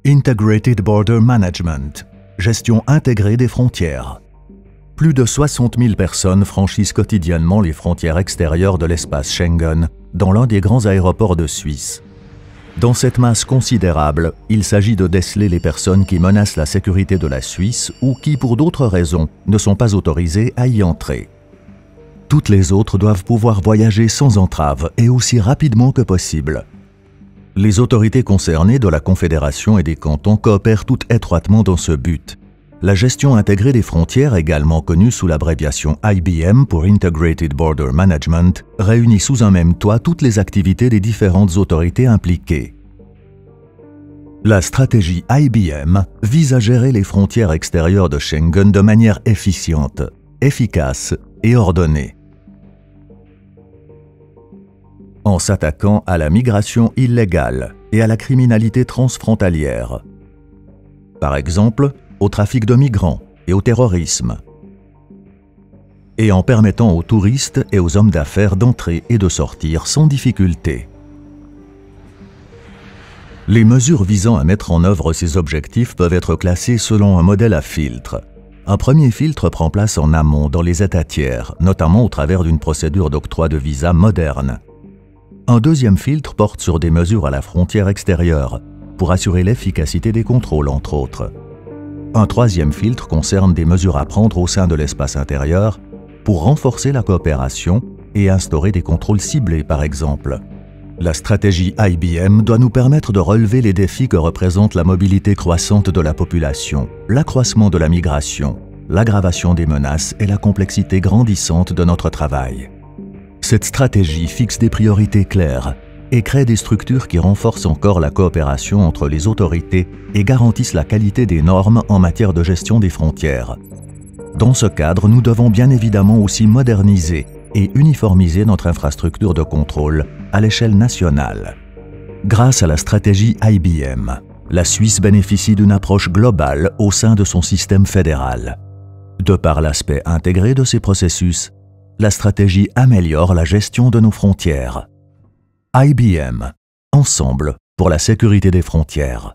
Integrated Border Management, gestion intégrée des frontières. Plus de 60 000 personnes franchissent quotidiennement les frontières extérieures de l'espace Schengen dans l'un des grands aéroports de Suisse. Dans cette masse considérable, il s'agit de déceler les personnes qui menacent la sécurité de la Suisse ou qui, pour d'autres raisons, ne sont pas autorisées à y entrer. Toutes les autres doivent pouvoir voyager sans entrave et aussi rapidement que possible. Les autorités concernées de la Confédération et des cantons coopèrent toutes étroitement dans ce but. La gestion intégrée des frontières, également connue sous l'abréviation IBM pour Integrated Border Management, réunit sous un même toit toutes les activités des différentes autorités impliquées. La stratégie IBM vise à gérer les frontières extérieures de Schengen de manière efficiente, efficace et ordonnée. En s'attaquant à la migration illégale et à la criminalité transfrontalière. Par exemple, au trafic de migrants et au terrorisme. Et en permettant aux touristes et aux hommes d'affaires d'entrer et de sortir sans difficulté. Les mesures visant à mettre en œuvre ces objectifs peuvent être classées selon un modèle à filtre. Un premier filtre prend place en amont dans les États tiers, notamment au travers d'une procédure d'octroi de visa moderne. Un deuxième filtre porte sur des mesures à la frontière extérieure, pour assurer l'efficacité des contrôles, entre autres. Un troisième filtre concerne des mesures à prendre au sein de l'espace intérieur pour renforcer la coopération et instaurer des contrôles ciblés, par exemple. La stratégie IBM doit nous permettre de relever les défis que représentent la mobilité croissante de la population, l'accroissement de la migration, l'aggravation des menaces et la complexité grandissante de notre travail. Cette stratégie fixe des priorités claires et crée des structures qui renforcent encore la coopération entre les autorités et garantissent la qualité des normes en matière de gestion des frontières. Dans ce cadre, nous devons bien évidemment aussi moderniser et uniformiser notre infrastructure de contrôle à l'échelle nationale. Grâce à la stratégie IBM, la Suisse bénéficie d'une approche globale au sein de son système fédéral. De par l'aspect intégré de ces processus, la stratégie améliore la gestion de nos frontières. IBM, ensemble pour la sécurité des frontières.